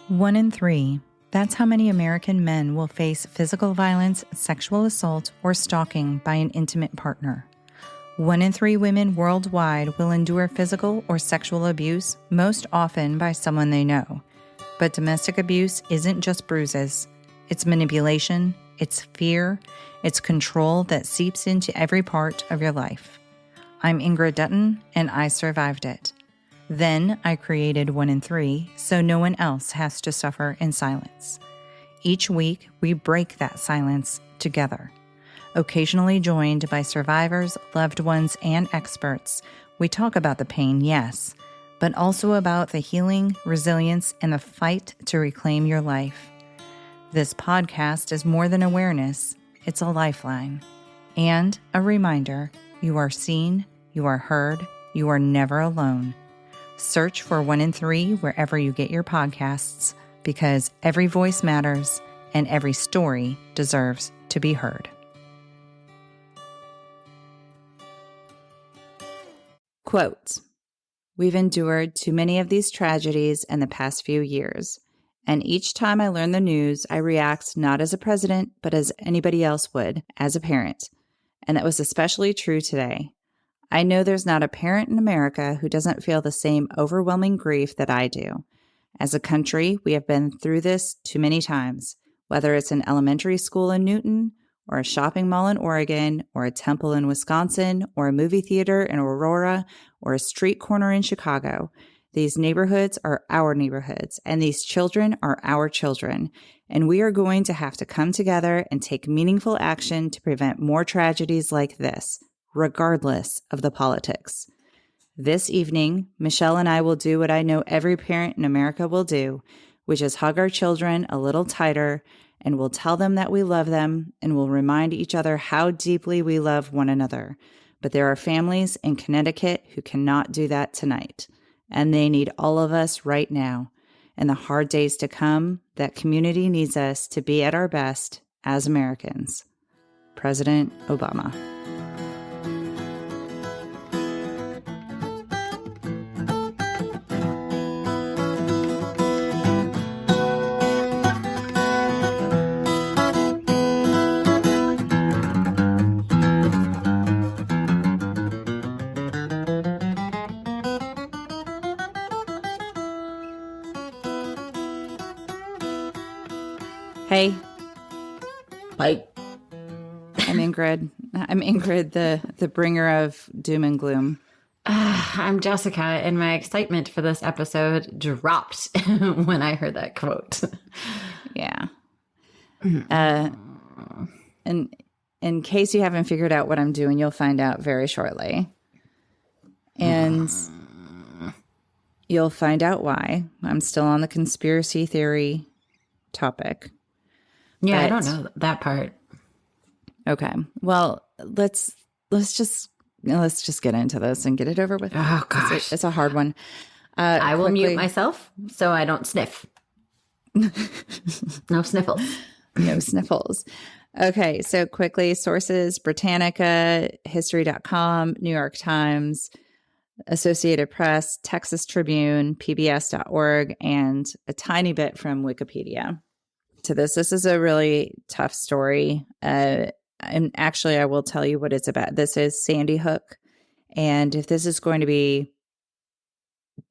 1 in 3. That's how many American men will face physical violence, sexual assault, or stalking by an intimate partner. 1 in 3 women worldwide will endure physical or sexual abuse, most often by someone they know. But domestic abuse isn't just bruises. It's manipulation, it's fear, it's control that seeps into every part of your life. I'm Ingrid Dutton, and I survived it. Then I created 1 in 3 so no one else has to suffer in silence. Each week, we break that silence together. Occasionally joined by survivors, loved ones, and experts, we talk about the pain, yes, but also about the healing, resilience, and the fight to reclaim your life. This podcast is more than awareness, it's a lifeline. And a reminder, you are seen, you are heard, you are never alone. Search for 1 in 3 wherever you get your podcasts, because every voice matters and every story deserves to be heard. Quote, "We've endured too many of these tragedies in the past few years, and each time I learn the news, I react not as a president, but as anybody else would, as a parent. And that was especially true today. I know there's not a parent in America who doesn't feel the same overwhelming grief that I do. As a country, we have been through this too many times, whether it's an elementary school in Newton, or a shopping mall in Oregon, or a temple in Wisconsin, or a movie theater in Aurora, or a street corner in Chicago. These neighborhoods are our neighborhoods, and these children are our children, and we are going to have to come together and take meaningful action to prevent more tragedies like this, regardless of the politics. This evening, Michelle and I will do what I know every parent in America will do, which is hug our children a little tighter, and we'll tell them that we love them, and we'll remind each other how deeply we love one another. But there are families in Connecticut who cannot do that tonight, and they need all of us right now. In the hard days to come, that community needs us to be at our best as Americans. President Obama." Hey. Hi. I'm Ingrid. I'm Ingrid, the bringer of doom and gloom. I'm Jessica, and my excitement for this episode dropped when I heard that quote. Yeah. And in case you haven't figured out what I'm doing, you'll find out very shortly. And you'll find out why. I'm still on the conspiracy theory topic. Yeah, I don't know that part. Okay. Well, let's just get into this and get it over with. Oh gosh, it's a hard one. I will mute myself so I don't sniff. No sniffles. No sniffles. Okay. So quickly, sources: Britannica, History.com, New York Times, Associated Press, Texas Tribune, PBS.org, and a tiny bit from Wikipedia. To this is a really tough story. And actually, I will tell you what it's about. This is Sandy Hook. And if this is going to be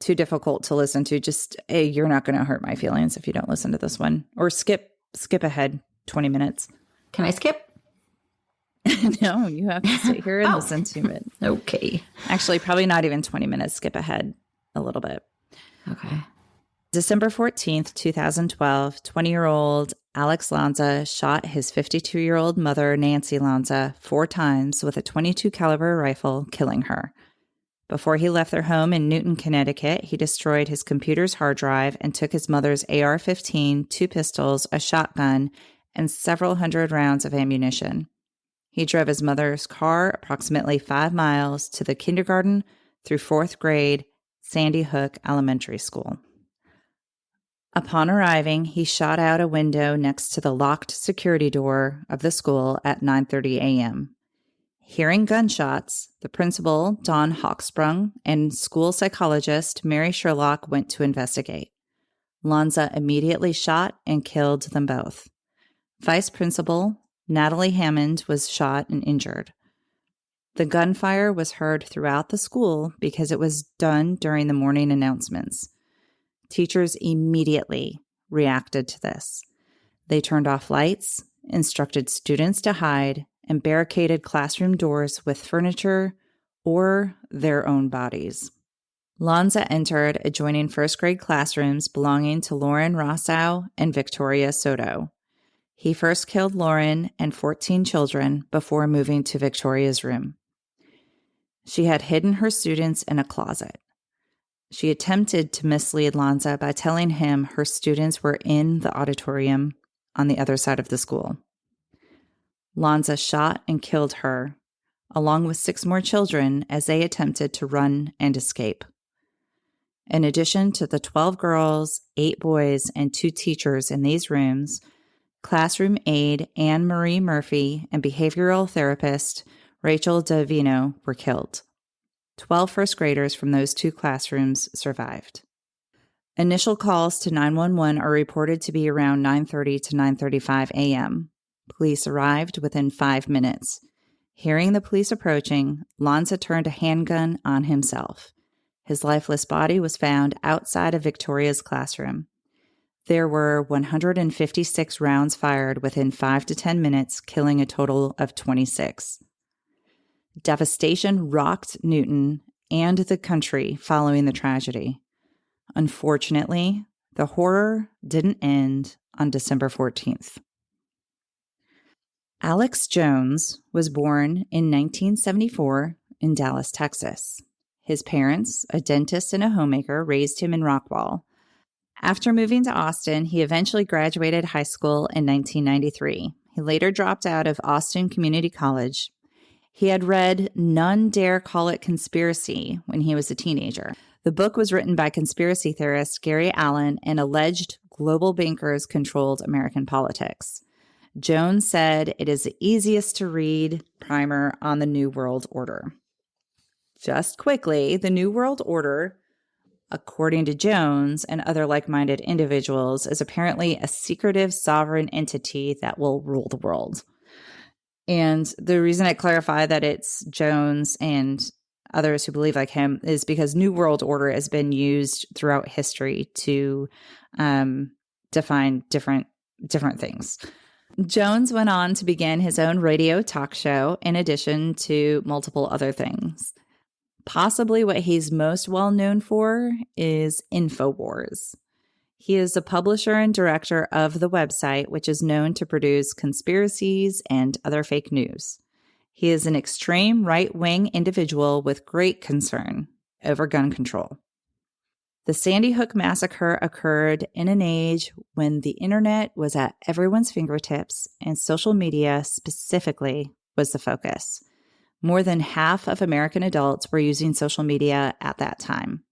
too difficult to listen to, just, you're not going to hurt my feelings if you don't listen to this one. Or skip ahead 20 minutes. Can I skip? No, you have to sit here and listen to it. Okay. Actually, probably not even 20 minutes. Skip ahead a little bit. Okay. December 14th, 2012, 20-year-old Alex Lanza shot his 52-year-old mother, Nancy Lanza, 4 times with a .22 caliber rifle, killing her. Before he left their home in Newton, Connecticut, he destroyed his computer's hard drive and took his mother's AR-15, 2 pistols, a shotgun, and several hundred rounds of ammunition. He drove his mother's car approximately 5 miles to the kindergarten through 4th grade Sandy Hook Elementary School. Upon arriving, he shot out a window next to the locked security door of the school at 9:30 a.m. Hearing gunshots, the principal, Dawn Hawksprung, and school psychologist Mary Sherlock went to investigate. Lanza immediately shot and killed them both. Vice Principal Natalie Hammond was shot and injured. The gunfire was heard throughout the school because it was done during the morning announcements. Teachers immediately reacted to this. They turned off lights, instructed students to hide, and barricaded classroom doors with furniture or their own bodies. Lanza entered adjoining first-grade classrooms belonging to Lauren Rossow and Victoria Soto. He first killed Lauren and 14 children before moving to Victoria's room. She had hidden her students in a closet. She attempted to mislead Lanza by telling him her students were in the auditorium on the other side of the school. Lanza shot and killed her, along with 6 more children, as they attempted to run and escape. In addition to the 12 girls, 8 boys, and 2 teachers in these rooms, classroom aide Anne Marie Murphy and behavioral therapist Rachel Davino were killed. 12 first graders from those 2 classrooms survived. Initial calls to 911 are reported to be around 9:30 to 9:35 a.m. Police arrived within 5 minutes. Hearing the police approaching, Lanza turned a handgun on himself. His lifeless body was found outside of Victoria's classroom. There were 156 rounds fired within 5 to 10 minutes, killing a total of 26. Devastation rocked Newton and the country following the tragedy. Unfortunately, the horror didn't end on December 14th. Alex Jones was born in 1974 in Dallas, Texas. His parents, a dentist and a homemaker, raised him in Rockwall. After moving to Austin, he eventually graduated high school in 1993. He later dropped out of Austin Community College. He had read None Dare Call It Conspiracy when he was a teenager. The book was written by conspiracy theorist Gary Allen and alleged global bankers controlled American politics. Jones said it is the easiest to read primer on the New World Order. Just quickly, the New World Order, according to Jones and other like-minded individuals, is apparently a secretive sovereign entity that will rule the world. And the reason I clarify that it's Jones and others who believe like him is because New World Order has been used throughout history to define different things. Jones went on to begin his own radio talk show in addition to multiple other things. Possibly what he's most well known for is InfoWars. He is the publisher and director of the website, which is known to produce conspiracies and other fake news. He is an extreme right-wing individual with great concern over gun control. The Sandy Hook massacre occurred in an age when the internet was at everyone's fingertips and social media specifically was the focus. More than half of American adults were using social media at that time.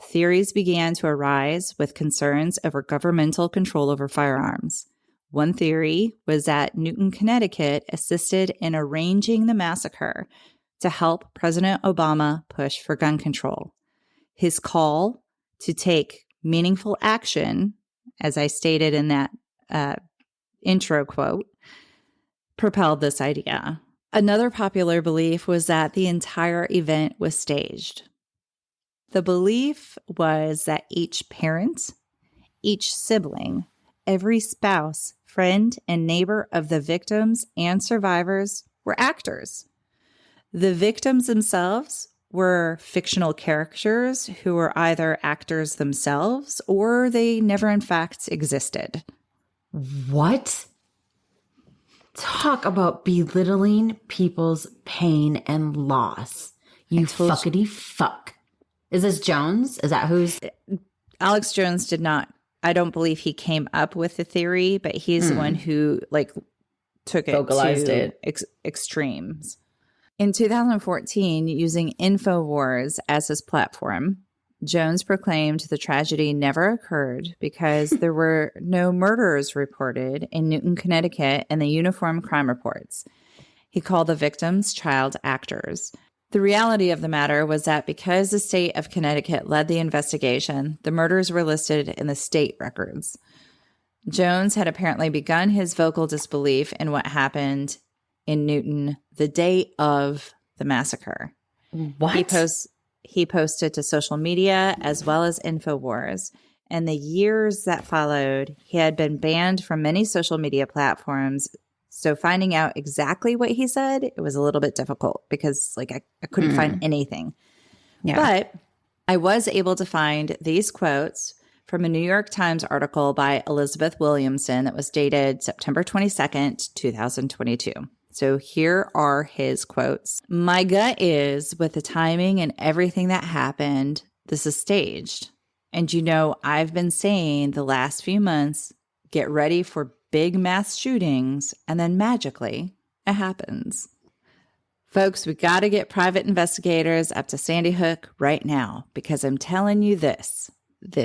Theories began to arise with concerns over governmental control over firearms. One theory was that Newton, Connecticut assisted in arranging the massacre to help President Obama push for gun control. His call to take meaningful action, as I stated in that intro quote, propelled this idea. Another popular belief was that the entire event was staged. The belief was that each parent, each sibling, every spouse, friend, and neighbor of the victims and survivors were actors. The victims themselves were fictional characters who were either actors themselves or they never in fact existed. What? Talk about belittling people's pain and loss. You fuckity fuck. Is this Jones? Is that who's? Alex Jones did not. I don't believe he came up with the theory, but he's the one who took it vocalized to it. Extremes. In 2014, using InfoWars as his platform, Jones proclaimed the tragedy never occurred because there were no murders reported in Newton, Connecticut in the uniform crime reports. He called the victims child actors. The reality of the matter was that because the state of Connecticut led the investigation, the murders were listed in the state records. Jones had apparently begun his vocal disbelief in what happened in Newton the day of the massacre. What? He posted to social media as well as InfoWars. And the years that followed, he had been banned from many social media platforms. So finding out exactly what he said, it was a little bit difficult because I couldn't find anything. Yeah. But I was able to find these quotes from a New York Times article by Elizabeth Williamson that was dated September 22nd, 2022. So here are his quotes. My gut is, with the timing and everything that happened, this is staged. And I've been saying the last few months, get ready for big mass shootings, and then magically, it happens. Folks, we got to get private investigators up to Sandy Hook right now, because I'm telling you this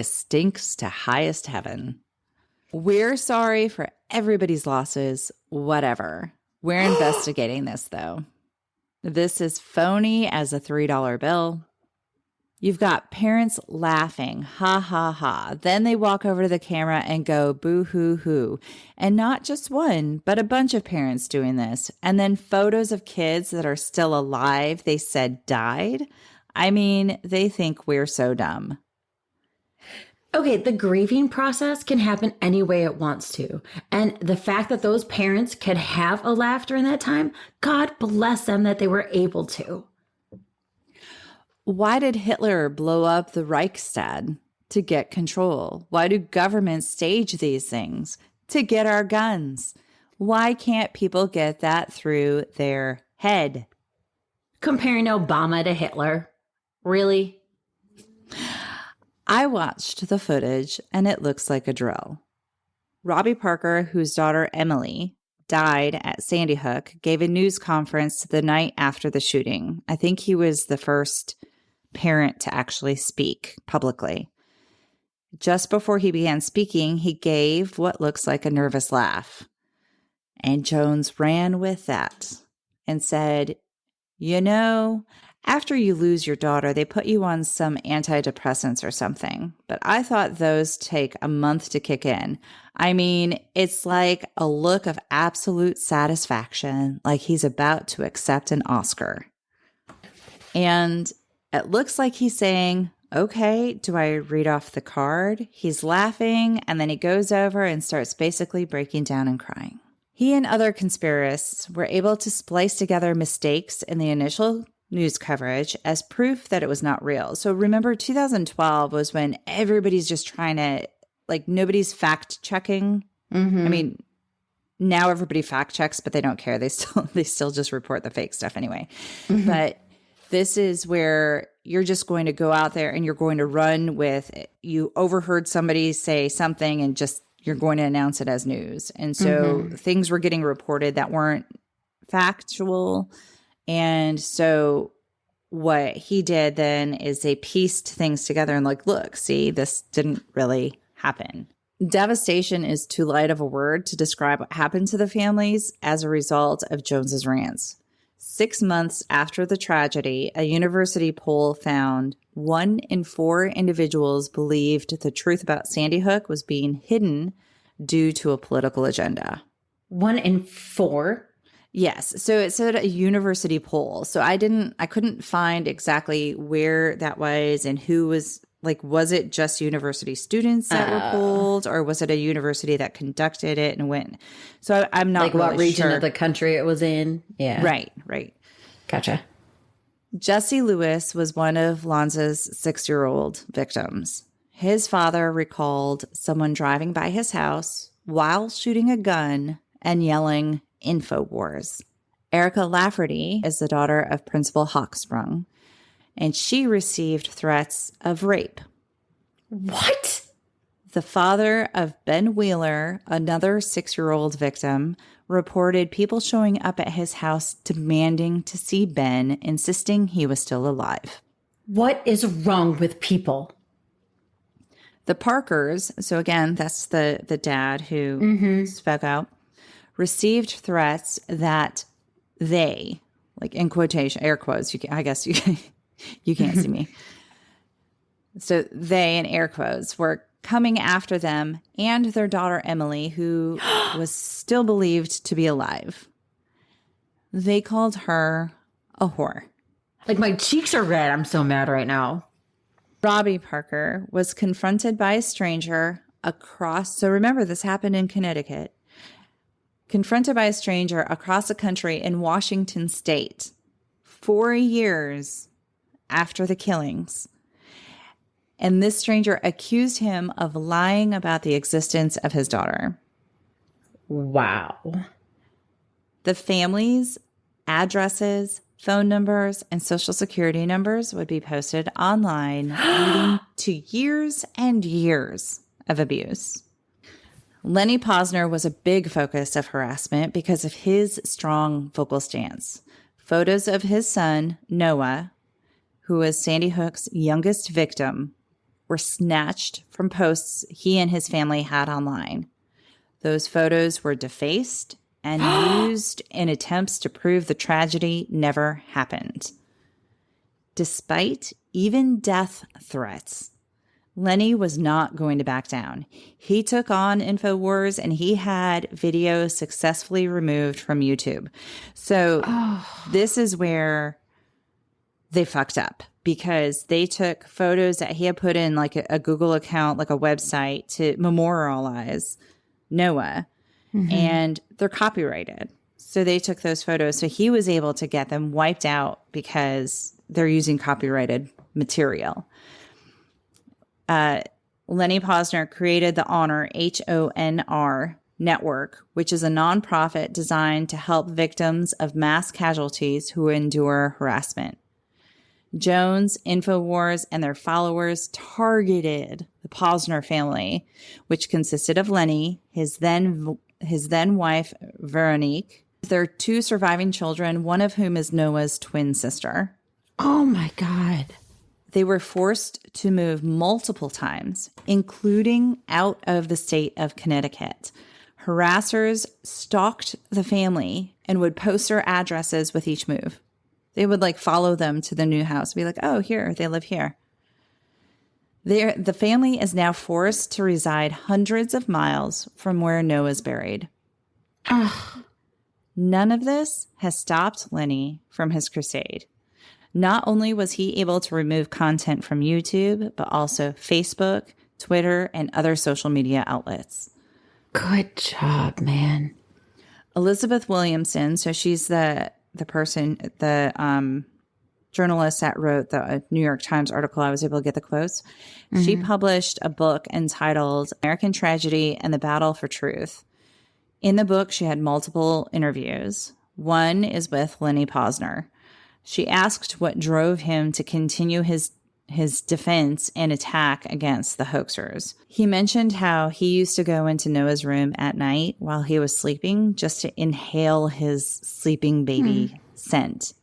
stinks to highest heaven. We're sorry for everybody's losses, whatever. We're investigating this, though. This is phony as a $3 bill. You've got parents laughing, ha, ha, ha. Then they walk over to the camera and go, boo, hoo, hoo. And not just one, but a bunch of parents doing this. And then photos of kids that are still alive, they said died. I mean, they think we're so dumb. Okay, the grieving process can happen any way it wants to. And the fact that those parents could have a laugh during that time, God bless them that they were able to. Why did Hitler blow up the Reichstag? To get control. Why do governments stage these things? To get our guns. Why can't people get that through their head? Comparing Obama to Hitler. Really? I watched the footage and it looks like a drill. Robbie Parker, whose daughter Emily died at Sandy Hook, gave a news conference the night after the shooting. I think he was the first parent to actually speak publicly. Just before he began speaking, he gave what looks like a nervous laugh. And Jones ran with that and said, after you lose your daughter, they put you on some antidepressants or something. But I thought those take a month to kick in. I mean, it's like a look of absolute satisfaction, like he's about to accept an Oscar. And it looks like he's saying, okay, do I read off the card? He's laughing, and then he goes over and starts basically breaking down and crying. He and other conspiracists were able to splice together mistakes in the initial news coverage as proof that it was not real. So remember, 2012 was when everybody's just trying to, nobody's fact checking. Mm-hmm. I mean, now everybody fact checks, but they don't care. They still just report the fake stuff anyway. Mm-hmm. But this is where you're just going to go out there and you're going to run with, you overheard somebody say something and just, you're going to announce it as news. And so things were getting reported that weren't factual. And so what he did then is they pieced things together and look, see, this didn't really happen. Devastation is too light of a word to describe what happened to the families as a result of Jones's rants. 6 months after the tragedy, a university poll found 1 in 4 individuals believed the truth about Sandy Hook was being hidden due to a political agenda. 1 in 4? Yes. So it said a university poll. So I couldn't find exactly where that was and who was, was it just university students that were polled, or was it a university that conducted it and went? So I'm not really what region sure of the country it was in. Yeah. Right. Gotcha. Jesse Lewis was one of Lanza's 6-year-old victims. His father recalled someone driving by his house while shooting a gun and yelling, InfoWars. Erica Lafferty is the daughter of Principal Hawksprung, and she received threats of rape. What? The father of Ben Wheeler, another 6-year-old victim, reported people showing up at his house demanding to see Ben, insisting he was still alive. What is wrong with people? The Parkers, so again, that's the dad who spoke out, received threats that they like in quotation, air quotes. I guess you can't see me. So they, in air quotes, were coming after them and their daughter Emily, who was still believed to be alive. They called her a whore. Like, my cheeks are red. I'm so mad right now. Robbie Parker was confronted by a stranger across. So remember, this happened in Connecticut. Confronted by a stranger across the country in Washington state 4 years after the killings. And this stranger accused him of lying about the existence of his daughter. Wow. The family's addresses, phone numbers, and social security numbers would be posted online, leading to years and years of abuse. Lenny Posner was a big focus of harassment because of his strong vocal stance. Photos of his son, Noah, who was Sandy Hook's youngest victim, were snatched from posts he and his family had online. Those photos were defaced and used in attempts to prove the tragedy never happened. Despite even death threats, Lenny was not going to back down. He took on InfoWars and he had videos successfully removed from YouTube. So this is where they fucked up, because they took photos that he had put in like a Google account, like a website, to memorialize Noah, and they're copyrighted. So they took those photos. So he was able to get them wiped out because they're using copyrighted material. Lenny Posner created the Honor, HONR network, which is a nonprofit designed to help victims of mass casualties who endure harassment. Jones, InfoWars, and their followers targeted the Posner family, which consisted of Lenny, his then wife, Veronique, their 2 surviving children, one of whom is Noah's twin sister. Oh, my God. They were forced to move multiple times, including out of the state of Connecticut. Harassers stalked the family and would post their addresses with each move. They would like follow them to the new house, be like, oh, here, they live here. The family is now forced to reside hundreds of miles from where Noah's buried. Ugh. None of this has stopped Lenny from his crusade. Not only was he able to remove content from YouTube, but also Facebook, Twitter, and other social media outlets. Good job, man. Elizabeth Williamson, so she's the person, the journalist that wrote the New York Times article, I was able to get the quotes. She published a book entitled American Tragedy and the Battle for Truth. In the book, she had multiple interviews. One is with Lenny Posner. She asked what drove him to continue his defense and attack against the hoaxers. He mentioned how he used to go into Noah's room at night while he was sleeping just to inhale his sleeping baby scent.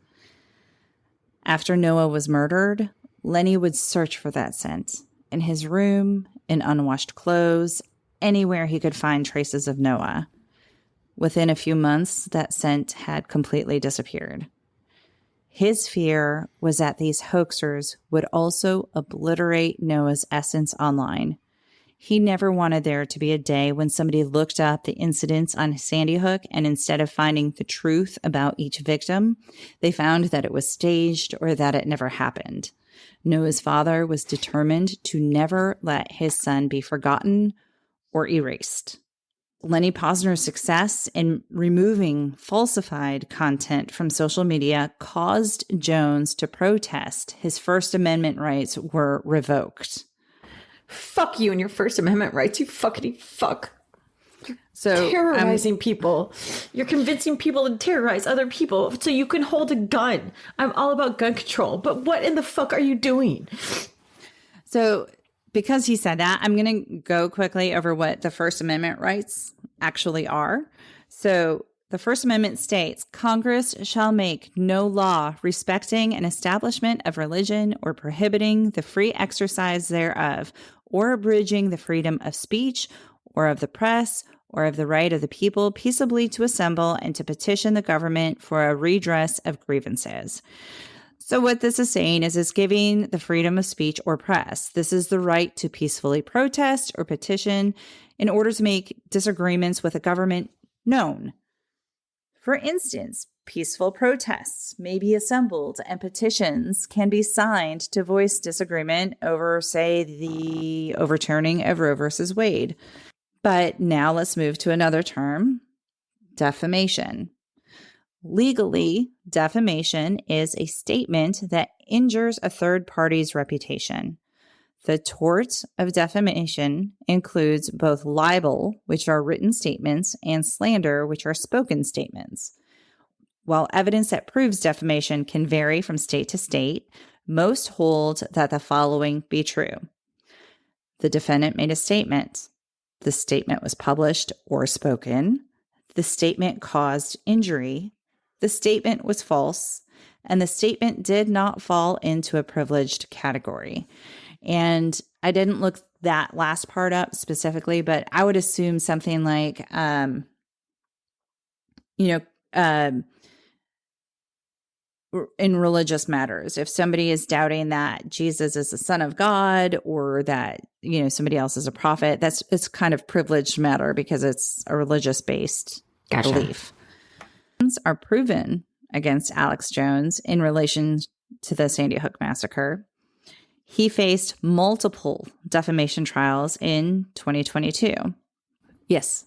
After Noah was murdered, Lenny would search for that scent in his room, in unwashed clothes, anywhere he could find traces of Noah. Within a few months, that scent had completely disappeared. His fear was that these hoaxers would also obliterate Noah's essence online. He never wanted there to be a day when somebody looked up the incidents on Sandy Hook and instead of finding the truth about each victim, they found that it was staged or that it never happened. Noah's father was determined to never let his son be forgotten or erased. Lenny Posner's success in removing falsified content from social media caused Jones to protest his First Amendment rights were revoked. Fuck you and your First Amendment rights, you fuckity fuck. You're So terrorizing people. You're convincing people to terrorize other people so you can hold a gun. I'm all about gun control, but what in the fuck are you doing? So because he said that, I'm going to go quickly over what the First Amendment rights actually are. So the First Amendment states, Congress shall make no law respecting an establishment of religion or prohibiting the free exercise thereof, or abridging the freedom of speech or of the press or of the right of the people peaceably to assemble and to petition the government for a redress of grievances. So what this is saying is it's giving the freedom of speech or press. This is the right to peacefully protest or petition in order to make disagreements with a government known. For instance, peaceful protests may be assembled and petitions can be signed to voice disagreement over, say, the overturning of Roe versus Wade. But now let's move to another term, defamation. Legally, defamation is a statement that injures a third party's reputation. The tort of defamation includes both libel, which are written statements, and slander, which are spoken statements. While evidence that proves defamation can vary from state to state, most hold that the following be true. The defendant made a statement. The statement was published or spoken. The statement caused injury. The statement was false, and the statement did not fall into a privileged category. And I didn't look that last part up specifically, but I would assume something like, in religious matters, if somebody is doubting that Jesus is the Son of God or that, somebody else is a prophet, it's kind of privileged matter because it's a religious-based belief. Are proven against Alex Jones in relation to the Sandy Hook massacre. He faced multiple defamation trials in 2022. Yes.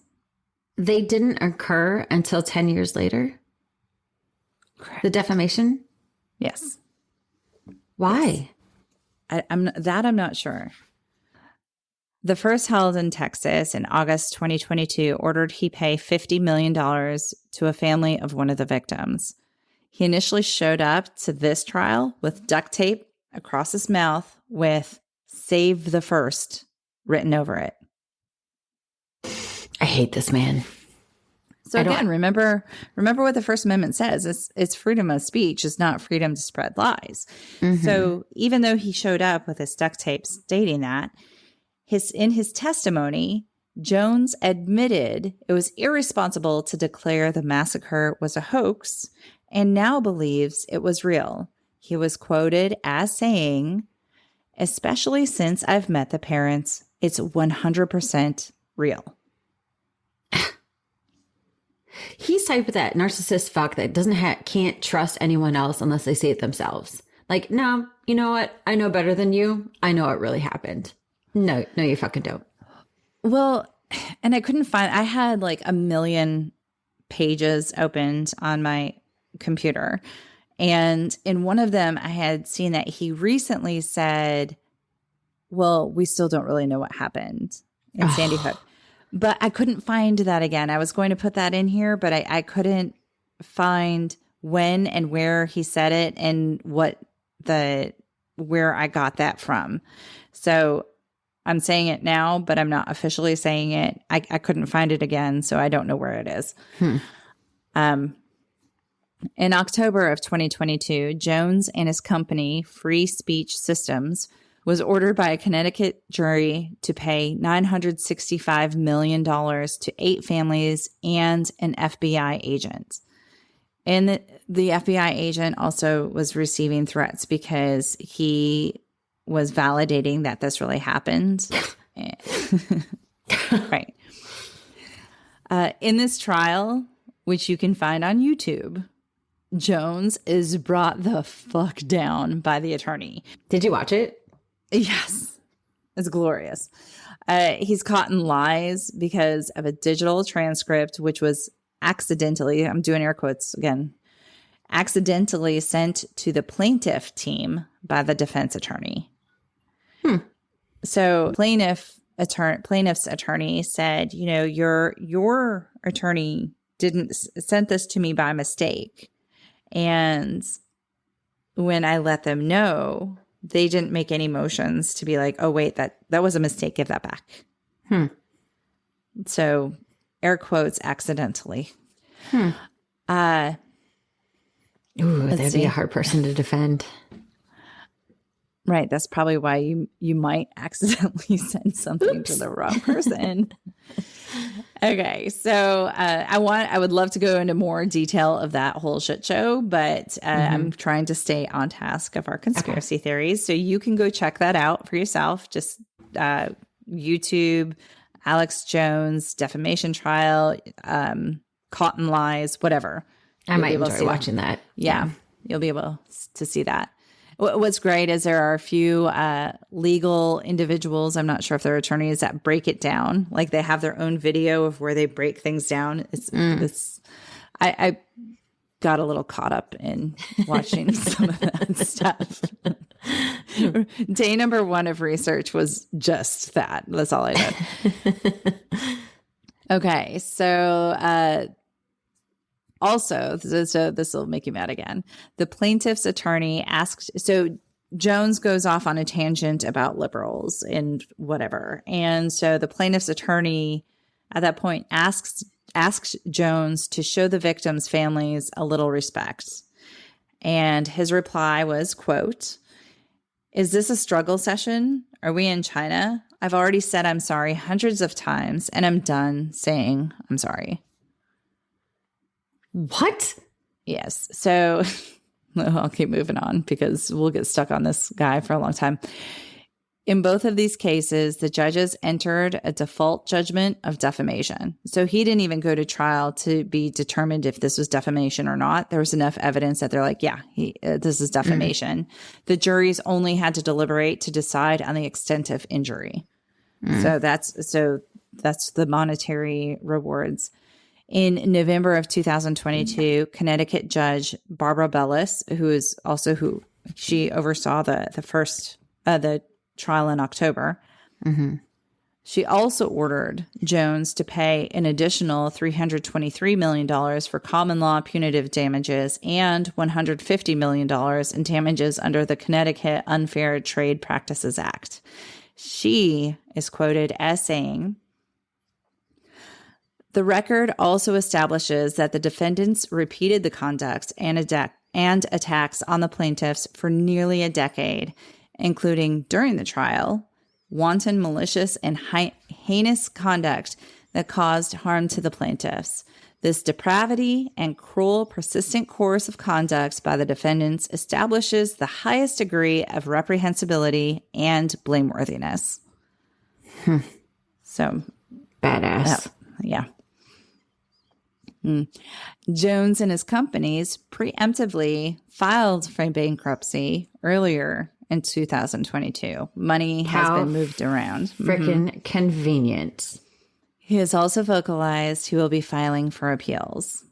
They didn't occur until 10 years later? Correct. The defamation? Yes. Why? Yes. I'm not sure. The first held in Texas in August 2022 ordered he pay $50 million to a family of one of the victims. He initially showed up to this trial with duct tape across his mouth with "Save the First" written over it. I hate this man. So again, remember what the First Amendment says. It's freedom of speech. It's not freedom to spread lies. Mm-hmm. So even though he showed up with his duct tape stating that, in his testimony, Jones admitted it was irresponsible to declare the massacre was a hoax and now believes it was real. He was quoted as saying, "Especially since I've met the parents, it's 100% real." He's type of that narcissist fuck that can't trust anyone else unless they say it themselves. Like, no, you know what? I know better than you. I know what really happened. No, you fucking don't. Well, and I couldn't find, I had like a million pages opened on my computer. And in one of them, I had seen that he recently said, well, we still don't really know what happened in Sandy Hook. But I couldn't find that again. I was going to put that in here, but I couldn't find when and where he said it and where I got that from. So I'm saying it now, but I'm not officially saying it. I couldn't find it again, so I don't know where it is. In October of 2022, Jones and his company, Free Speech Systems, was ordered by a Connecticut jury to pay $965 million to 8 families and an FBI agent. And the FBI agent also was receiving threats because he was validating that this really happened. Right. In this trial, which you can find on YouTube, Jones is brought the fuck down by the attorney. Did you watch it? Yes. It's glorious. He's caught in lies because of a digital transcript, which was accidentally, I'm doing air quotes again, accidentally sent to the plaintiff team by the defense attorney. So plaintiff's attorney said, your attorney sent this to me by mistake. And when I let them know, they didn't make any motions to be like, oh, wait, that was a mistake. Give that back. So air quotes, accidentally. Ooh, that'd be a hard person to defend. Right. That's probably why you might accidentally send something to the wrong person. Okay. So I would love to go into more detail of that whole shit show, but I'm trying to stay on task of our conspiracy theories. So you can go check that out for yourself. Just YouTube, Alex Jones, defamation trial, cotton lies, whatever. I might enjoy watching that. Yeah. You'll be able to see that. What's great is there are a few legal individuals, I'm not sure if they're attorneys, that break it down. Like they have their own video of where they break things down. I got a little caught up in watching some of that stuff. Day number 1 of research was just that. That's all I did. Okay, so also, so this will make you mad again. The plaintiff's attorney asked, so Jones goes off on a tangent about liberals and whatever. And so the plaintiff's attorney at that point asks Jones to show the victims' families a little respect. And his reply was, quote, "Is this a struggle session? Are we in China? I've already said I'm sorry hundreds of times, and I'm done saying I'm sorry." What? Yes. So I'll keep moving on because we'll get stuck on this guy for a long time. In both of these cases, the judges entered a default judgment of defamation. So he didn't even go to trial to be determined if this was defamation or not. There was enough evidence that they're like, yeah, this is defamation. The juries only had to deliberate to decide on the extent of injury. So that's the monetary rewards. In November of 2022, Connecticut Judge Barbara Bellis, who she oversaw the trial in October, she also ordered Jones to pay an additional $323 million for common law punitive damages and $150 million in damages under the Connecticut Unfair Trade Practices Act. She is quoted as saying, "The record also establishes that the defendants repeated the conduct and attacks on the plaintiffs for nearly a decade, including during the trial, wanton, malicious, and heinous conduct that caused harm to the plaintiffs. This depravity and cruel, persistent course of conduct by the defendants establishes the highest degree of reprehensibility and blameworthiness." So, badass. Yeah. Jones and his companies preemptively filed for bankruptcy earlier in 2022. Money has been moved around. Freaking convenient. He has also vocalized he will be filing for appeals.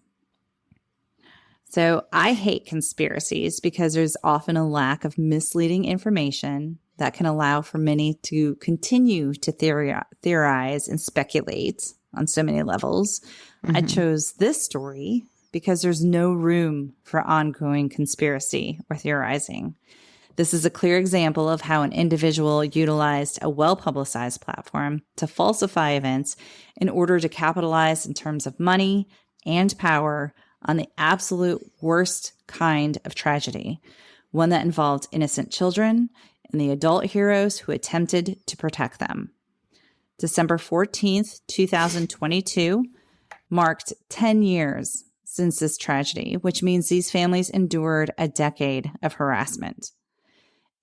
So I hate conspiracies because there's often a lack of misleading information that can allow for many to continue to theorize and speculate on so many levels. I chose this story because there's no room for ongoing conspiracy or theorizing. This is a clear example of how an individual utilized a well-publicized platform to falsify events in order to capitalize in terms of money and power on the absolute worst kind of tragedy, one that involved innocent children and the adult heroes who attempted to protect them. December 14th, 2022 marked 10 years since this tragedy, which means these families endured a decade of harassment.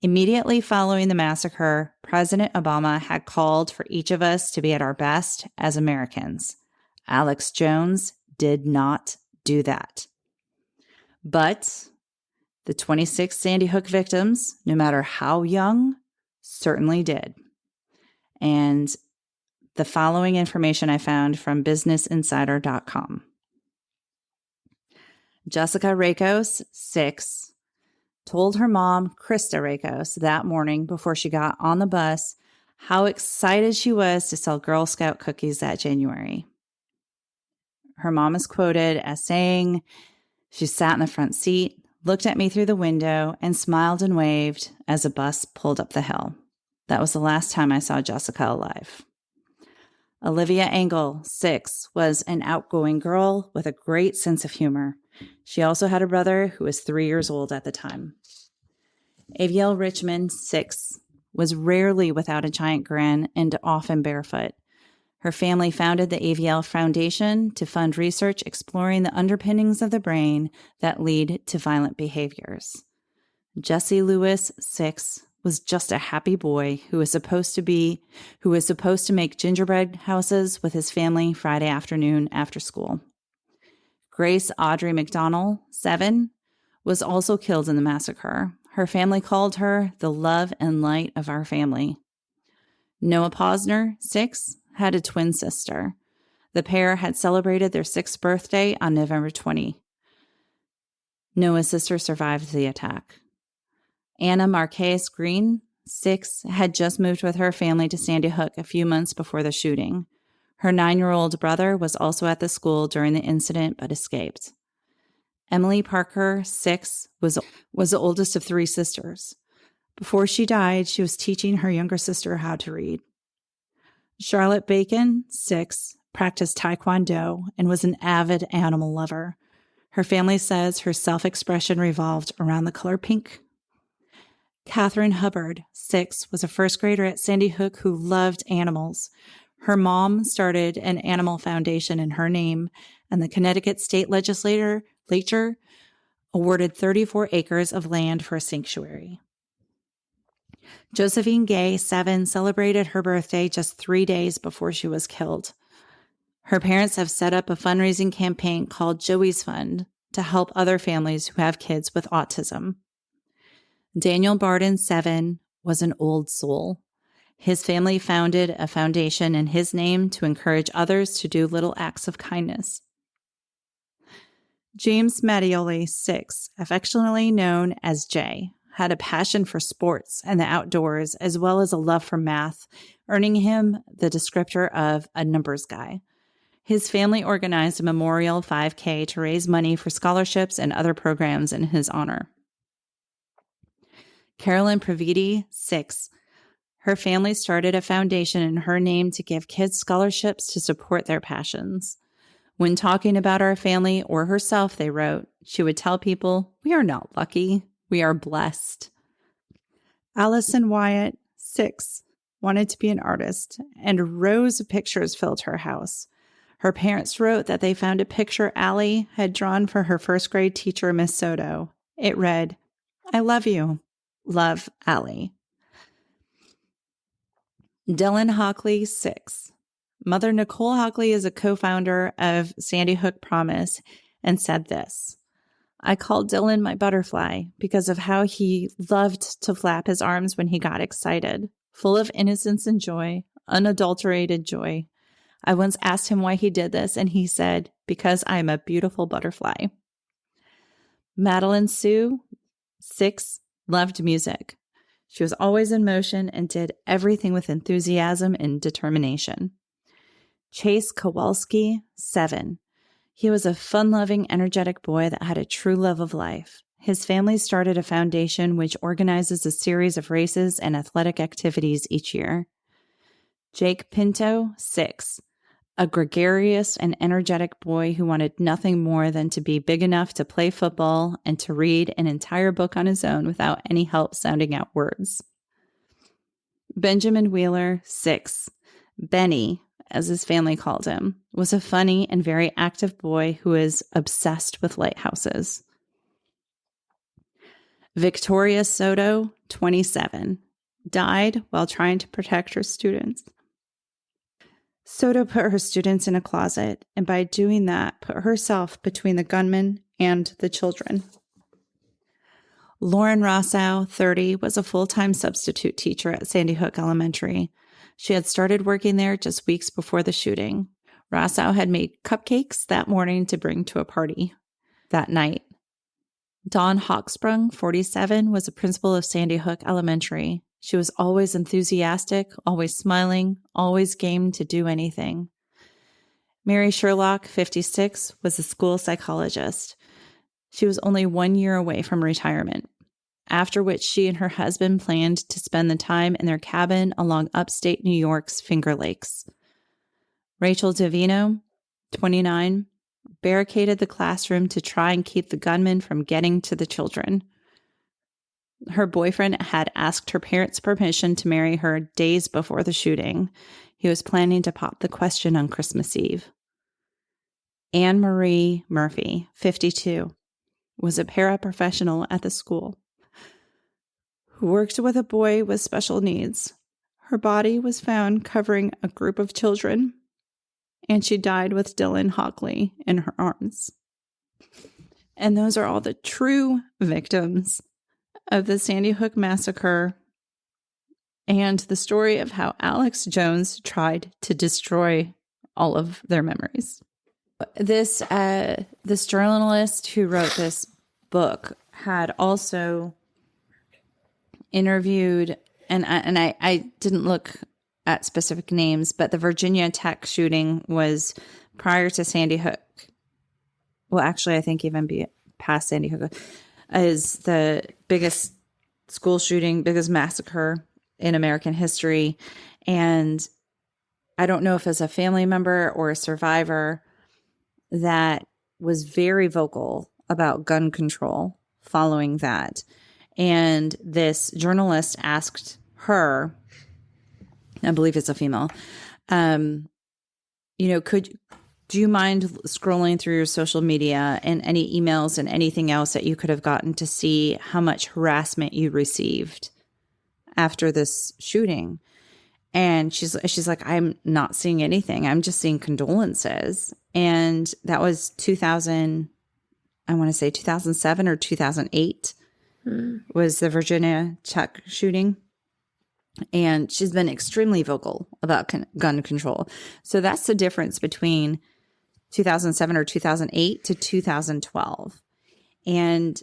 Immediately following the massacre, President Obama had called for each of us to be at our best as Americans. Alex Jones did not do that. But the 26 Sandy Hook victims, no matter how young, certainly did. And the following information I found from businessinsider.com. Jessica Rakos, 6, told her mom, Krista Rakos, that morning before she got on the bus how excited she was to sell Girl Scout cookies that January. Her mom is quoted as saying, "She sat in the front seat, looked at me through the window, and smiled and waved as a bus pulled up the hill. That was the last time I saw Jessica alive." Olivia Engel, 6, was an outgoing girl with a great sense of humor. She also had a brother who was 3 years old at the time. Avielle Richmond, 6, was rarely without a giant grin and often barefoot. Her family founded the Avielle Foundation to fund research exploring the underpinnings of the brain that lead to violent behaviors. Jesse Lewis, 6, was just a happy boy who was supposed to make gingerbread houses with his family Friday afternoon after school. Grace Audrey McDonnell, 7, was also killed in the massacre. Her family called her the love and light of our family. Noah Posner, 6, had a twin sister. The pair had celebrated their 6th birthday on November 20. Noah's sister survived the attack. Anna Marquez Green, 6, had just moved with her family to Sandy Hook a few months before the shooting. Her 9-year-old brother was also at the school during the incident but escaped. Emily Parker, 6, was the oldest of 3 sisters. Before she died, she was teaching her younger sister how to read. Charlotte Bacon, 6, practiced Taekwondo and was an avid animal lover. Her family says her self-expression revolved around the color pink. Catherine Hubbard, 6, was a first grader at Sandy Hook who loved animals. Her mom started an animal foundation in her name, and the Connecticut State Legislature awarded 34 acres of land for a sanctuary. Josephine Gay, 7, celebrated her birthday just 3 days before she was killed. Her parents have set up a fundraising campaign called Joey's Fund to help other families who have kids with autism. Daniel Barden, 7, was an old soul. His family founded a foundation in his name to encourage others to do little acts of kindness. James Mattioli, 6, affectionately known as Jay, had a passion for sports and the outdoors, as well as a love for math, earning him the descriptor of a numbers guy. His family organized a memorial 5K to raise money for scholarships and other programs in his honor. Carolyn Praviti, 6. Her family started a foundation in her name to give kids scholarships to support their passions. When talking about our family or herself, they wrote, she would tell people, "We are not lucky. We are blessed." Allison Wyatt, 6, wanted to be an artist, and rows of pictures filled her house. Her parents wrote that they found a picture Allie had drawn for her first grade teacher, Miss Soto. It read, "I love you. Love, Allie." Dylan Hockley, 6. Mother Nicole Hockley is a co-founder of Sandy Hook Promise and said this, "I called Dylan my butterfly because of how he loved to flap his arms when he got excited, full of innocence and joy, unadulterated joy. I once asked him why he did this, and he said, because I am a beautiful butterfly." Madeline Sue, 6, loved music. She was always in motion and did everything with enthusiasm and determination. Chase Kowalski, 7. He was a fun-loving, energetic boy that had a true love of life. His family started a foundation which organizes a series of races and athletic activities each year. Jake Pinto, 6. A gregarious and energetic boy who wanted nothing more than to be big enough to play football and to read an entire book on his own without any help sounding out words. Benjamin Wheeler, 6. Benny, as his family called him, was a funny and very active boy who is obsessed with lighthouses. Victoria Soto, 27, died while trying to protect her students. Soto put her students in a closet, and by doing that, put herself between the gunman and the children. Lauren Rossow, 30, was a full-time substitute teacher at Sandy Hook Elementary. She had started working there just weeks before the shooting. Rossow had made cupcakes that morning to bring to a party that night. Dawn Hawksprung, 47, was a principal of Sandy Hook Elementary. She was always enthusiastic, always smiling, always game to do anything. Mary Sherlock, 56, was a school psychologist. She was only 1 year away from retirement, after which she and her husband planned to spend the time in their cabin along upstate New York's Finger Lakes. Rachel Davino, 29, barricaded the classroom to try and keep the gunman from getting to the children. Her boyfriend had asked her parents' permission to marry her days before the shooting. He was planning to pop the question on Christmas Eve. Anne Marie Murphy, 52, was a paraprofessional at the school who worked with a boy with special needs. Her body was found covering a group of children, and she died with Dylan Hockley in her arms. And those are all the true victims of the Sandy Hook massacre and the story of how Alex Jones tried to destroy all of their memories. This journalist who wrote this book had also interviewed, and I didn't look at specific names, but the Virginia Tech shooting was prior to Sandy Hook. Well, actually, I think even past Sandy Hook is the biggest school shooting, biggest massacre in American history. And I don't know if as a family member or a survivor that was very vocal about gun control following that. And this journalist asked her, I believe it's a female, do you mind scrolling through your social media and any emails and anything else that you could have gotten to see how much harassment you received after this shooting? And she's like, I'm not seeing anything. I'm just seeing condolences. And that was 2007 or 2008 was the Virginia Tech shooting. And she's been extremely vocal about gun control. So that's the difference between 2007 or 2008 to 2012. And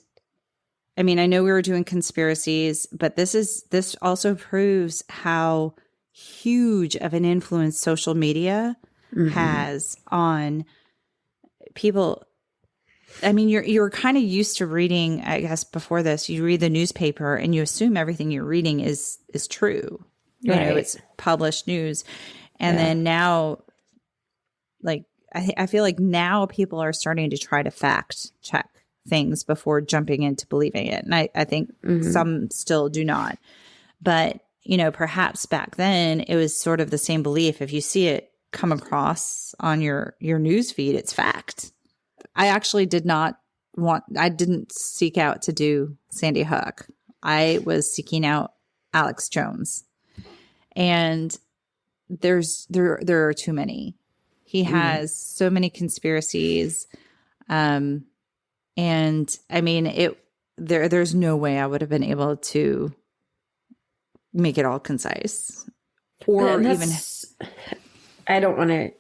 I mean, I know we were doing conspiracies, but this also proves how huge of an influence social media has on people. I mean, you're kind of used to reading, I guess before this, you read the newspaper and you assume everything you're reading is true. You know, it's published news. And then now, like, I feel like now people are starting to try to fact check things before jumping into believing it. And I think some still do not. But, you know, perhaps back then it was sort of the same belief. If you see it come across on your news feed, it's fact. I actually I didn't seek out to do Sandy Hook. I was seeking out Alex Jones. And there are too many. He has so many conspiracies. And I mean, there's no way I would have been able to make it all concise. Or even I don't want to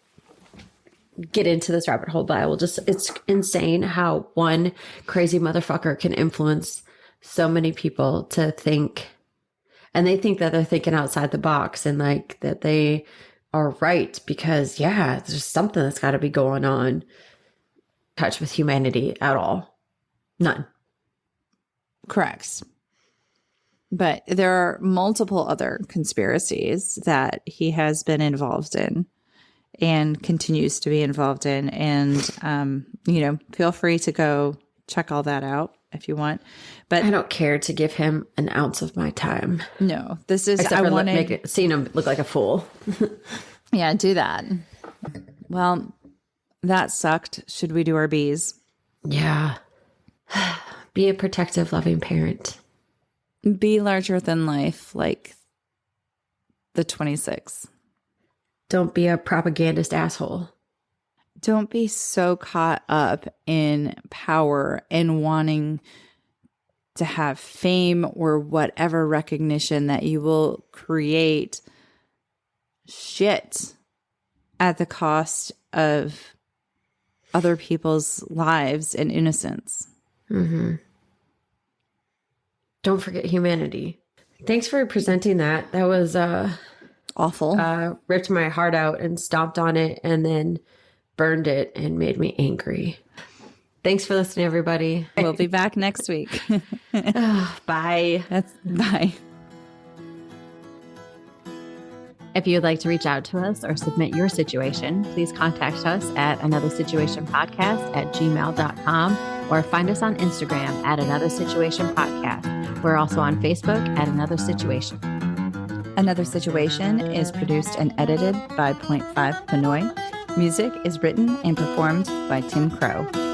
get into this rabbit hole, but it's insane how one crazy motherfucker can influence so many people to think, and they think that they're thinking outside the box and like that they are right because there's something that's got to be going on. Touch with humanity at all. None. Correct. But there are multiple other conspiracies that he has been involved in and continues to be involved in. And, feel free to go check all that out if you want. But I don't care to give him an ounce of my time. No, this is, except for seeing him look like a fool. Yeah, do that. Well, that sucked. Should we do our B's? Yeah. Be a protective, loving parent. Be larger than life, like the 26. Don't be a propagandist asshole. Don't be so caught up in power and wanting to have fame or whatever recognition that you will create shit at the cost of other people's lives and innocence. Mm-hmm. Don't forget humanity. Thanks for presenting that. That was awful. Ripped my heart out and stomped on it and then burned it and made me angry. Thanks for listening, everybody. We'll be back next week. Bye. Bye. If you'd like to reach out to us or submit your situation, please contact us at anothersituationpodcast@gmail.com or find us on Instagram at anothersituationpodcast. We're also on Facebook at Another Situation. Another Situation is produced and edited by Point 5 Pinoy. Music is written and performed by Tim Crow.